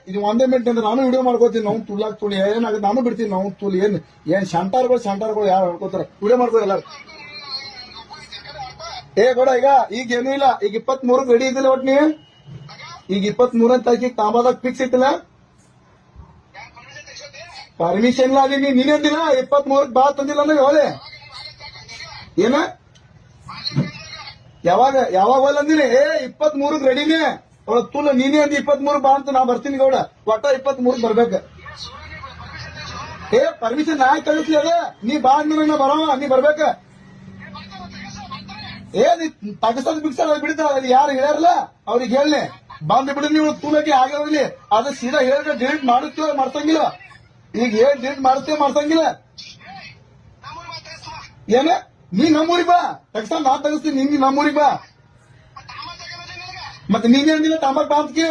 ಇದು ಒಂದೇ ಮಿನಿಟ್ ಅಂದ್ರೆ ನಾನು ವಿಡಿಯೋ ಮಾಡ್ಕೋತೀನಿ. ನಾವು ತುಲಾಕ್ ತುಳಿ ಏನಾಗುತ್ತೆ ನಾನು ಬಿಡ್ತೀನಿ. ನಾವು ತುಳಿ ಏನ್ ಶಂಟಾರ್ಗಳು ಯಾರು ಅನ್ಕೋತಾರೆ. ವಿಡಿಯೋ ಮಾಡ್ಕೋ ಎಲ್ಲಾರು. ಕೊಡ ಈಗ ಏನೂ ಇಲ್ಲ. ಈಗ 23 ರೆಡಿ ಇದ್ದಿಲ್ಲ ಒಟ್ ನೀ. ಈಗ 23ನೇ ತಾರೀಕಿಗೆ ತಾಂಬಾದಾಗ ಫಿಕ್ಸ್ ಐತಿಲ್ಲ. ಪರ್ಮಿಷನ್ ಇಲ್ಲ ಅಲ್ಲಿ ನೀನೇ ಅಂದಿಲ್ಲ 23ಕ್ಕೆ ಬಾ ತಂದಿಲ್ಲ ಅಂದ್ರೆ ಹೇಳಿ ಏನ ಯಾವಾಗ ಅಂದಿನಿ 23ಕ್ಕೆ ರೆಡಿನೇ ತುಲ್ಲ ನೀನೇ ಅಂದಿ 23 ಬಾ ಅಂತ ನಾ ಬರ್ತೀನಿ ಗೌಡ. ಒಟ್ಟ 23ಕ್ಕೆ ಬರ್ಬೇಕ. ಪರ್ಮಿಷನ್ ನಾ ಕಳಿಸ್ಲಿ ಅದ ನೀ ಬಾ ಅಂದ ನಾ ಬರವ ನೀ ಬರ್ಬೇಕ. ನೀ ತಗಸದ್ ಬಿಕ್ಸದ್ ಬಿಡ್ತ ಅಲ್ಲಿ ಯಾರು ಹೇಳ್ಯಾರಲ್ಲ ಅವ್ರಿಗೆ ಹೇಳಿ ಬಂದ್ ಬಿಡು ನೀವು ತೂಲಕ್ಕೆ ಆಗ್ಯಾವಲ್ಲಿ ಅದು ಸೀದಾ ಹೇಳಿದ್ರೆ ಡಿಲೀಟ್ ಮಾಡುತ್ತೇವೆ ಮಾಡ್ಸಂಗಿಲ್ಲ. ಈಗ ಏನ್ ಡಿಲೀಟ್ ಮಾಡ್ಸಂಗಿಲ್ಲ. ಏನ ನೀ ನಮ್ಮೂರಿಗೆ ಬಾ ತಗಸ ನಾ ತಗಸ್ತೀನಿ. ನಿಂಗೆ ನಮ್ಮೂರಿಗೆ ಬಾ ಮತ್ತೆ ನೀನೇ ಅಂದಿಲ್ಲ ತಾಂಬಾಕ್ ಬಾ ಅಂತಕ್ಕೆ